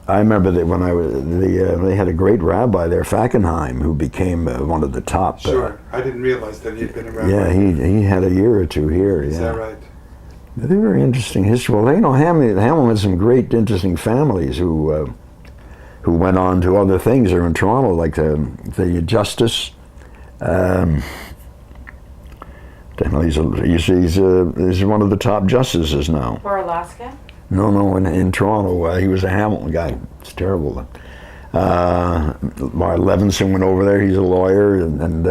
I remember that when I was, they had a great rabbi there, Fackenheim, who became one of the top. Sure, I didn't realize that he'd been around. Yeah, he had a year or two here. Is that right? They're very interesting history. Well, you know, Hamilton had some great, interesting families who went on to other things here in Toronto, like the Justice. He's one of the top justices now. For Alaska? No, in Toronto. He was a Hamilton guy. It's terrible. Mark Levinson went over there. He's a lawyer, and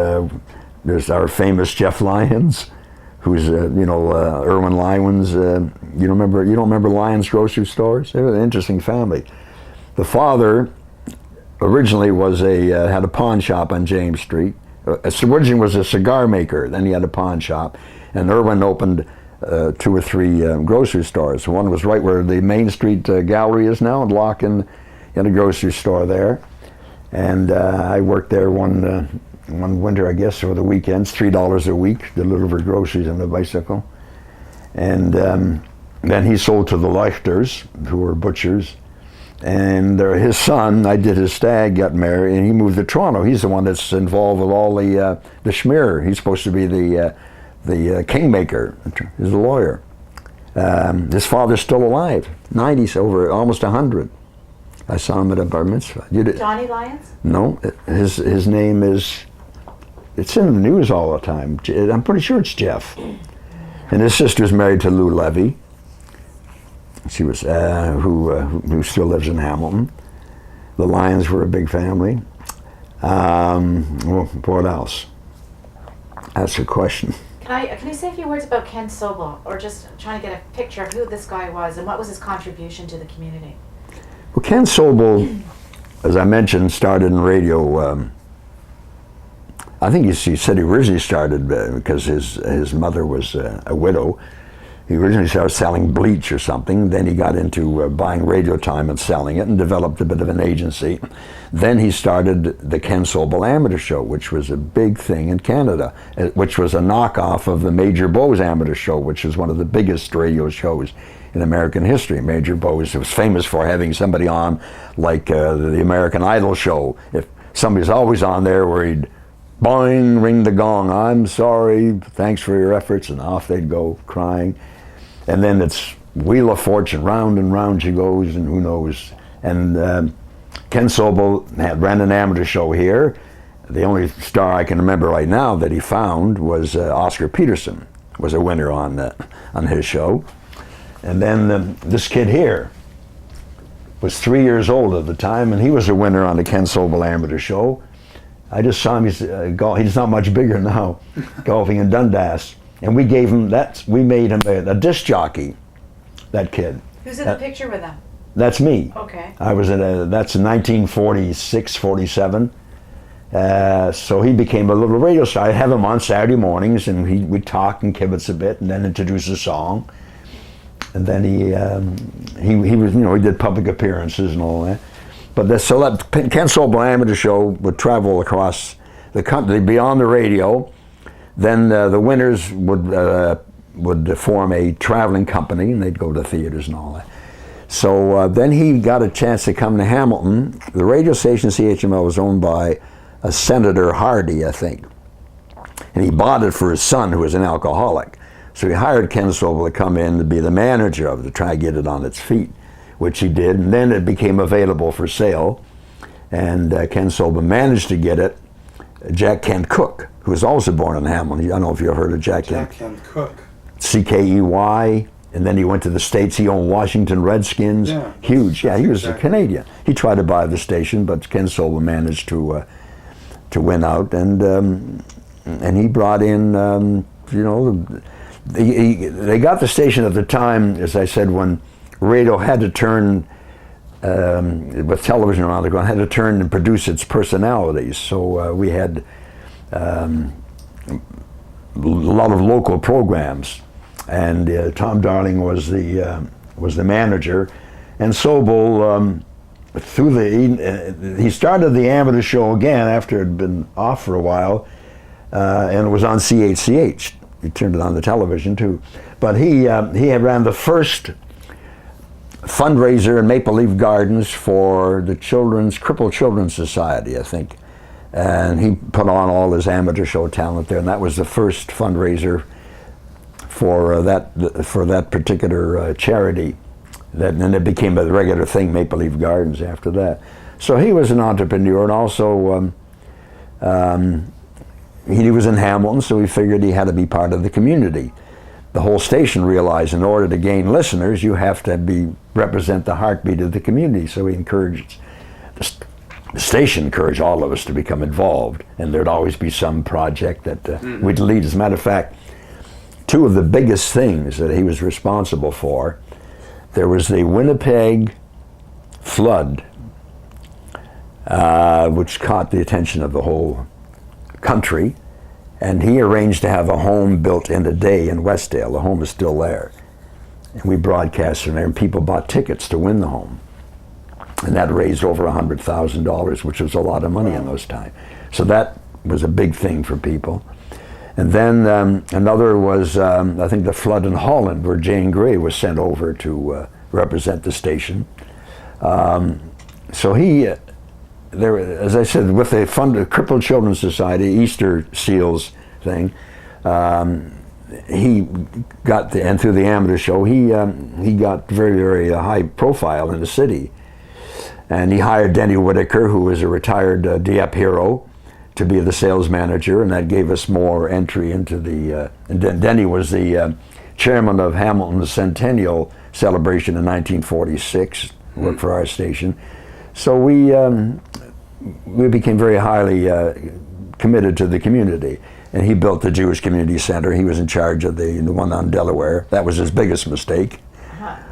there's our famous Jeff Lyons, who's Irwin Lyons. You don't remember Lyons grocery stores? They were an interesting family. The father originally had a pawn shop on James Street. Originally was a cigar maker. Then he had a pawn shop, and Irwin opened 2 or 3 grocery stores. One was right where the Main Street Gallery is now, and Locken had a grocery store there. And I worked there one winter, I guess, over the weekends, $3 a week, delivered groceries on a bicycle. And then he sold to the Leichters, who were butchers. And his son, I did his stag, got married, and he moved to Toronto. He's the one that's involved with all the schmear. He's supposed to be the kingmaker. He's a lawyer. His father's still alive, 90s, over almost 100. I saw him at a bar mitzvah. Johnny Lyons? No, his name is, it's in the news all the time. I'm pretty sure it's Jeff. And his sister's married to Lou Levy. She was, who still lives in Hamilton. The Lyons were a big family. What else? That's a question. Can you say a few words about Ken Sobel, or just trying to get a picture of who this guy was and what was his contribution to the community? Well, Ken Sobel, as I mentioned, started in radio. I think he said he originally started because his mother was a widow. He originally started selling bleach or something. Then he got into buying radio time and selling it, and developed a bit of an agency. Then he started the Ken Sobel Amateur Show, which was a big thing in Canada, which was a knockoff of the Major Bowes Amateur Show, which is one of the biggest radio shows in American history. Major Bowes was famous for having somebody on like the American Idol show. If somebody's always on there where he'd boing, ring the gong, I'm sorry, thanks for your efforts, and off they'd go crying. And then it's Wheel of Fortune, round and round she goes, and who knows. And Ken Sobel ran an amateur show here. The only star I can remember right now that he found was Oscar Peterson, was a winner on his show. And then this kid here was 3 years old at the time, and he was a winner on the Ken Sobel Amateur Show. I just saw him, he's not much bigger now, golfing in Dundas. And we gave him, we made him a disc jockey, that kid. Who's in the picture with him? That's me. Okay. I was that's in 1946, 47. So he became a little radio star. I'd have him on Saturday mornings, and we'd talk and kibitz a bit, and then introduce a song. And then he was, he did public appearances and all that. But so that Ken Sobel Amateur Show would travel across the country, be on the radio. Then the winners would form a traveling company, and they'd go to theaters and all that. So then he got a chance to come to Hamilton. The radio station CHML was owned by a Senator Hardy, I think. And he bought it for his son, who was an alcoholic. So he hired Ken Sobel to come in to be the manager of it, to try to get it on its feet, which he did. And then it became available for sale. And Ken Sobel managed to get it. Jack Kent Cook, who was also born in Hamilton. I don't know if you've heard of Jack Kent Cook. C-K-E-Y. And then he went to the States. He owned Washington Redskins. Yeah, huge. Yeah, he was a Canadian. He tried to buy the station, but Ken Sobel managed to win out. And he brought in, they got the station at the time, as I said, when radio had to turn, with television around the ground, had to turn and produce its personalities. So we had a lot of local programs, and Tom Darling was the manager, and Sobel he started the amateur show again after it had been off for a while, and it was on CHCH. He turned it on the television too, but he had ran the first fundraiser in Maple Leaf Gardens for the Crippled Children's Society, I think. And he put on all his amateur show talent there, and that was the first fundraiser for that particular charity. And then it became a regular thing, Maple Leaf Gardens, after that. So he was an entrepreneur, and also he was in Hamilton, so he figured he had to be part of the community. The whole station realized in order to gain listeners, you have to represent the heartbeat of the community. So he encouraged, the station encouraged all of us to become involved, and there'd always be some project that we'd lead. As a matter of fact, two of the biggest things that he was responsible for, there was the Winnipeg flood, which caught the attention of the whole country, and he arranged to have a home built in a day in Westdale. The home is still there. And we broadcast from there, and people bought tickets to win the home. And that raised over $100,000, which was a lot of money in those times. So that was a big thing for people. And then another was, I think, the flood in Holland, where Jane Grey was sent over to represent the station. So he, as I said, with the Crippled Children's Society, Easter Seals thing, he got, and through the amateur show, he got very, very high profile in the city. And he hired Denny Whitaker, who was a retired Dieppe hero, to be the sales manager, and that gave us more entry into the, and Denny was the chairman of Hamilton's centennial celebration in 1946, worked for our station. So we became very highly committed to the community. And he built the Jewish Community Center. He was in charge of the one on Delaware. That was his biggest mistake.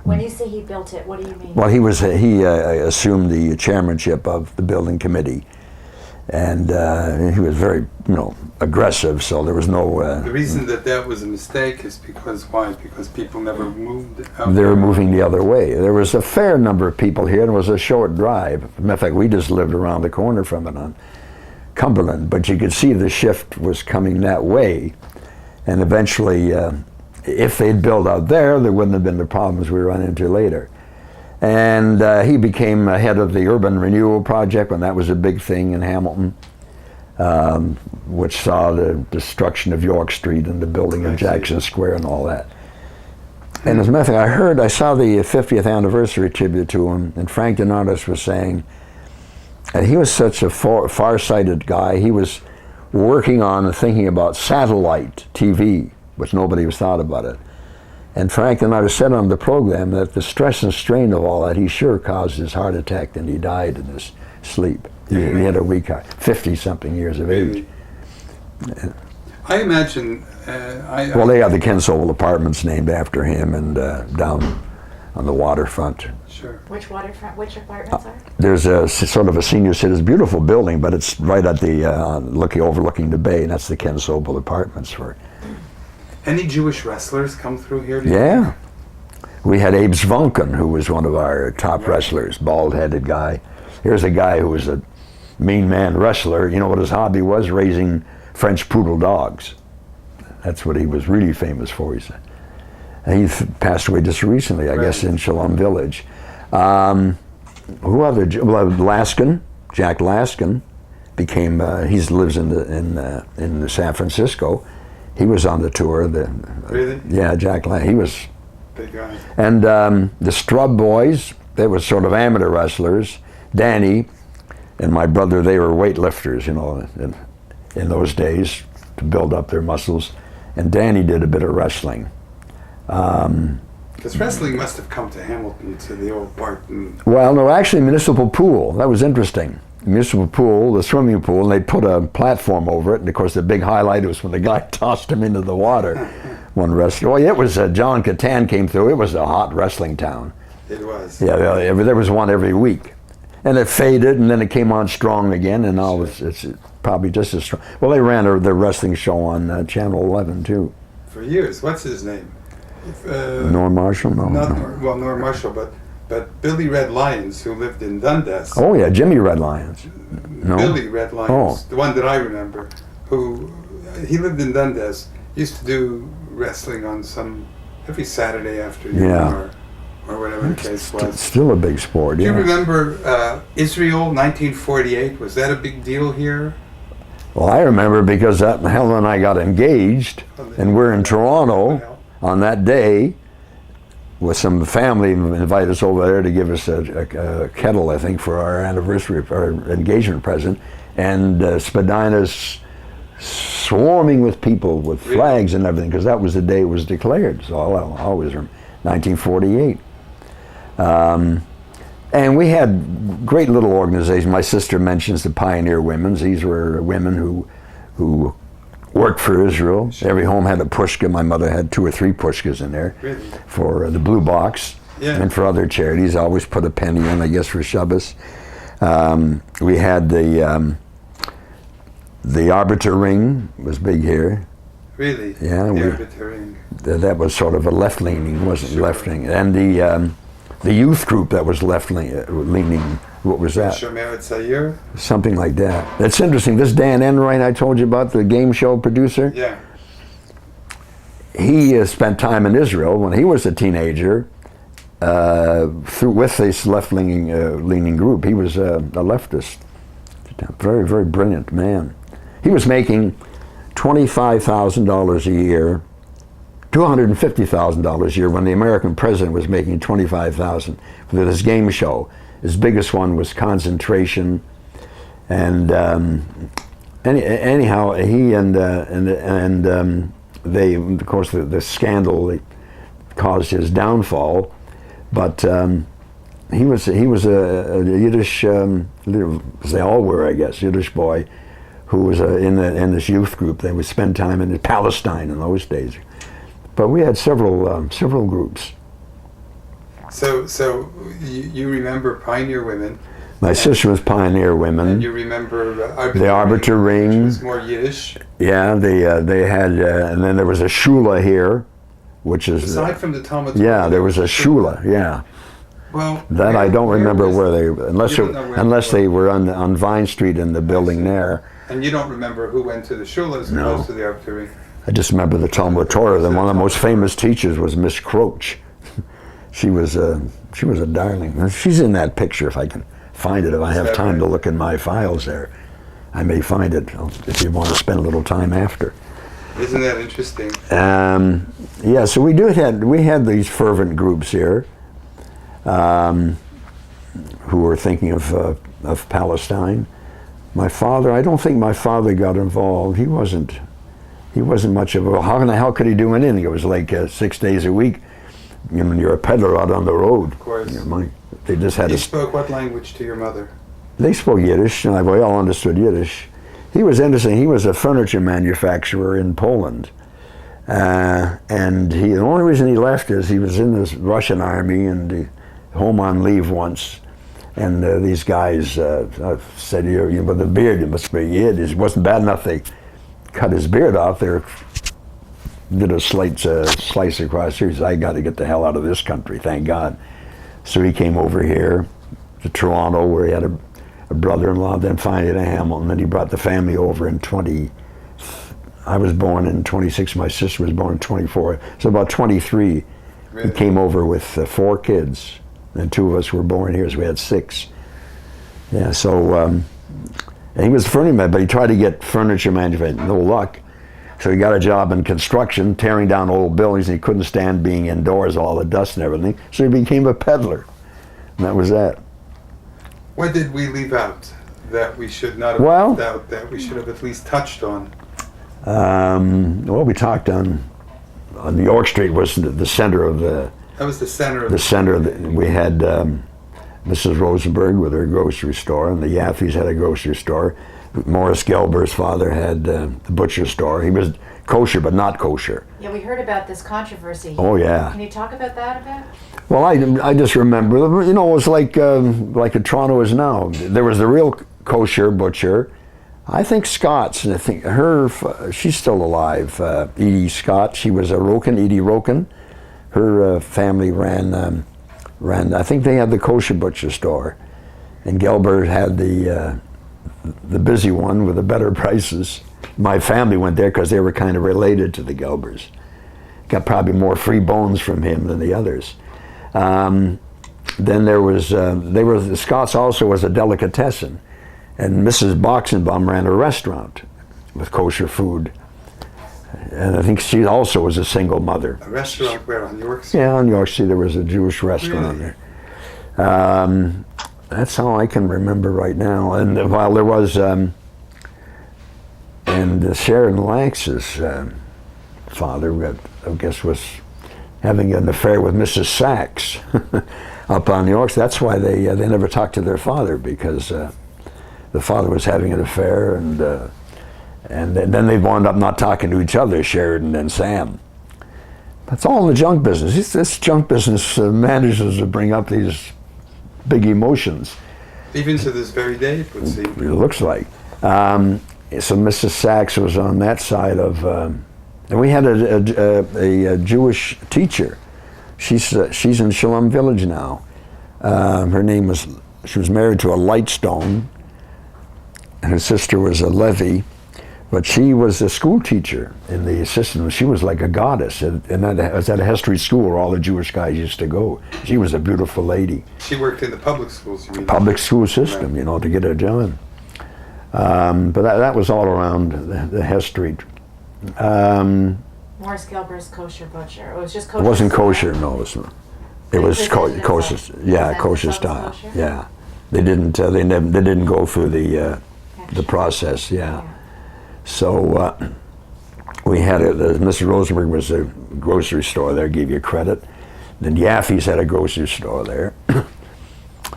When you say he built it, what do you mean? Well, he assumed the chairmanship of the building committee, and he was very, aggressive. So there was no. The reason that was a mistake is because why? Because people never moved out. They were moving the other way. There was a fair number of people here, and it was a short drive. As a matter of fact, we just lived around the corner from it on Cumberland, but you could see the shift was coming that way, and eventually. If they'd built out there wouldn't have been the problems we run into later. And he became head of the Urban Renewal Project when that was a big thing in Hamilton, which saw the destruction of York Street and the building of Jackson Square and all that. And as a matter of fact, I saw the 50th anniversary tribute to him, and Frank Donatus was saying, and he was such a far-sighted guy, he was working on and thinking about satellite TV, which nobody was thought about it. And Frank and I said on the program that the stress and strain of all that, he sure caused his heart attack, and he died in his sleep. He had a weak heart, 50-something years of age. I imagine, well, they have the Ken Sobel Apartments named after him, and down on the waterfront. Sure. Which waterfront, which apartments are? There's a sort of a senior citizen, beautiful building, but it's right at the, overlooking the bay, and that's the Ken Sobel Apartments for. Any Jewish wrestlers come through here? Yeah. We had Abe Zvonkin, who was one of our top wrestlers, bald-headed guy. Here's a guy who was a mean man wrestler. You know what his hobby was? Raising French poodle dogs. That's what he was really famous for, he said. And he passed away just recently, I guess, in Shalom Village. Who other? Well, Laskin, Jack Laskin, became. He lives in San Francisco. He was on the tour. Really? Yeah, Jack Laskin. He was. Big guy. And the Strub Boys, they were sort of amateur wrestlers. Danny and my brother, they were weightlifters, in those days to build up their muscles. And Danny did a bit of wrestling. Because wrestling must have come to Hamilton, to the old Barton. Well, no, actually, municipal pool. That was interesting. Municipal pool, the swimming pool, and they put a platform over it. And of course, the big highlight was when the guy tossed him into the water. One wrestler. Well, it was John Catan came through. It was a hot wrestling town. It was. Yeah, there was one every week, and it faded, and then it came on strong again, and now it's probably just as strong. Well, they ran their wrestling show on Channel 11 too. For years. What's his name? Norm Marshall? No. Norm Marshall, but Billy Red Lyons, who lived in Dundas. Oh yeah, Jimmy Red Lyons. No? Billy Red Lyons, the one that I remember, he lived in Dundas, used to do wrestling on every Saturday afternoon, or whatever the case was. Still a big sport, Do yeah. you remember Israel, 1948? Was that a big deal here? Well, I remember because Helen and I got engaged, and we're in Toronto on that day with some family invited us over there to give us a kettle, I think, for our anniversary, our engagement present, and Spadina's swarming with people with flags and everything, because that was the day it was declared. So I'll always remember, 1948. And we had great little organizations. My sister mentions the Pioneer Women's. These were women who worked for Israel. Every home had a pushka. My mother had 2 or 3 pushkas in there for the Blue Box and for other charities. I always put a penny in, I guess, for Shabbos. We had the Arbiter Ring was big here. Really? Yeah. The Arbiter Ring. That was sort of a left-leaning, wasn't left-leaning. And the youth group that was left-leaning, what was that? Shomer Tzayir? Something like that. That's interesting. This Dan Enright I told you about, the game show producer, Yeah. he spent time in Israel when he was a teenager with this left-leaning group. He was a leftist. Very, very brilliant man. He was making $25,000 a year, $250,000 a year when the American president was making $25,000 for this game show. His biggest one was Concentration, and anyhow, he and they, of course, the scandal caused his downfall, but he was a Yiddish, they all were, I guess, Yiddish boy, who was in this youth group. They would spend time in Palestine in those days. But we had several groups. So you remember Pioneer Women? My sister was Pioneer Women. And you remember the Arbiter Ring, which was more Yiddish. Yeah, they had, and then there was a shula here, which is aside from the Talmud. Yeah, there was a shula. Yeah. Well, that I don't remember where they, unless they were on Vine Street in the building there. And you don't remember who went to the shula as opposed to the Arbiter Ring? I just remember the Talmud Torah. Then one of the most famous teachers was Miss Croach. She was a darling. She's in that picture if I can find it. If I have time to look in my files there, I may find it if you want to spend a little time after. Isn't that interesting? Yeah. So we had these fervent groups here, who were thinking of Palestine. My father, I don't think my father got involved. He wasn't much of a, how could he do anything? It was like 6 days a week. You know, you're a peddler out on the road. Of course. You know, they just had He spoke what language to your mother? They spoke Yiddish, and we all understood Yiddish. He was interesting. He was a furniture manufacturer in Poland. And the only reason he left is he was in this Russian army and home on leave once. And these guys said, you with the beard, you must be Yiddish. It wasn't bad enough they cut his beard off. They did a slight slice across here. He said, I got to get the hell out of this country, thank God. So he came over here to Toronto, where he had a brother-in-law, then finally to Hamilton. Then he brought the family over in I was born in 26, my sister was born in 24. So about 23, he came over with 4 kids. And 2 of us were born here, so we had 6. Yeah, so, and he was a furniture man, but he tried to get furniture manufacturing, no luck. So he got a job in construction, tearing down old buildings, and he couldn't stand being indoors, all the dust and everything. So he became a peddler, and that was that. What did we leave out that we should not have left out, that we should have at least touched on? Well, we talked on York Street was the center of the. That was the center of the center of the, we had Mrs. Rosenberg with her grocery store, and the Yaffes had a grocery store. Morris Gelber's father had the butcher store. He was kosher, but not kosher. Yeah, we heard about this controversy. Oh, yeah. Can you talk about that a bit? Well, I just remember, you know, it was like a Toronto is now. There was the real kosher butcher. I think Scott's, and I think she's still alive, Edie Scott. She was a Roken, Edie Roken. Her family ran, I think they had the kosher butcher store. And Gelber had the busy one with the better prices. My family went there because they were kind of related to the Gelbers. Got probably more free bones from him than the others. Then there was, the Scots also was a delicatessen. And Mrs. Boxenbaum ran a restaurant with kosher food. And I think she also was a single mother. A restaurant where, on York Street? Yeah, on York Street there was a Jewish restaurant Really? there. That's all I can remember right now. And while there was, and Sharon Lanx's father, I guess, was having an affair with Mrs. Sachs up on York. That's why they never talked to their father, because the father was having an affair, and then they wound up not talking to each other, Sheridan and Sam. That's all in the junk business. This junk business manages to bring up these big emotions. Even to this very day, it would seem. It looks like. So Mrs. Sachs was on that side of, and we had a Jewish teacher. She's in Shalom Village now. Her name was, she was married to a Lightstone, and her sister was a Levy, but she was a school teacher in the system. She was like a goddess, and that was at a history school where all the Jewish guys used to go. She was a beautiful lady. She worked in the public schools, you mean? Public school system, you know, to get her done. But that was all around the history. Morris Gilbert's kosher butcher. It was just kosher. It wasn't style. kosher, no. It was kosher. Yeah, kosher style. Kosher? Yeah, they didn't. They didn't go through the process. Yeah. So we had Mr. Rosenberg was a grocery store there, gave you credit. Then Yaffe's had a grocery store there.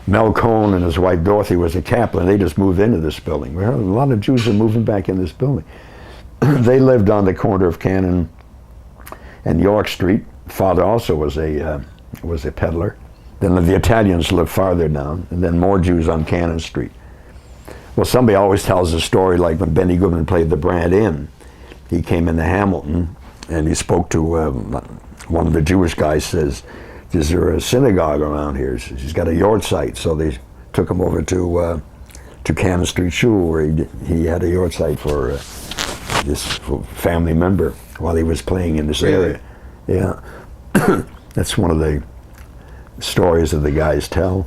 Mel Cohn and his wife Dorothy was a Kaplan. They just moved into this building. A lot of Jews are moving back in this building. They lived on the corner of Cannon and York Street. Father also was a peddler. Then the Italians lived farther down, and then more Jews on Cannon Street. Well, somebody always tells a story like when Benny Goodman played the Brand Inn. He came into Hamilton and he spoke to one of the Jewish guys. Says, "Is there a synagogue around here?" He's got a yard site, so they took him over to Cannon Street Shul, where he had a yard site for this family member while he was playing in this area. Yeah, that's one of the stories that the guys tell.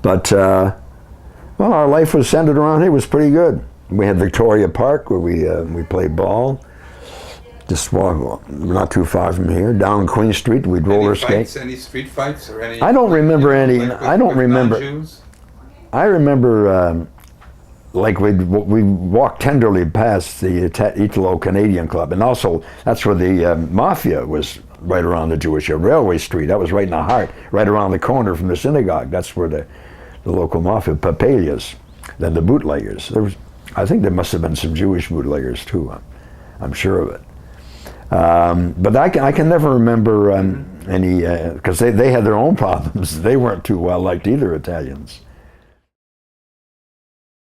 But well, our life was centered around here. It was pretty good. We had Victoria Park where we played ball. Just not too far from here. Down Queen Street, we'd roller skate. Any street fights or any? I don't remember any. I don't remember. Non-Jews? I remember like we walked tenderly past the Italo-Canadian Club, and also that's where the mafia was, right around the Jewish Railway Street. That was right in the heart, right around the corner from the synagogue. That's where the local mafia, Papelias, then the bootleggers. I think there must have been some Jewish bootleggers too. I'm sure of it. But I can never remember any, because they had their own problems. They weren't too well liked either, Italians.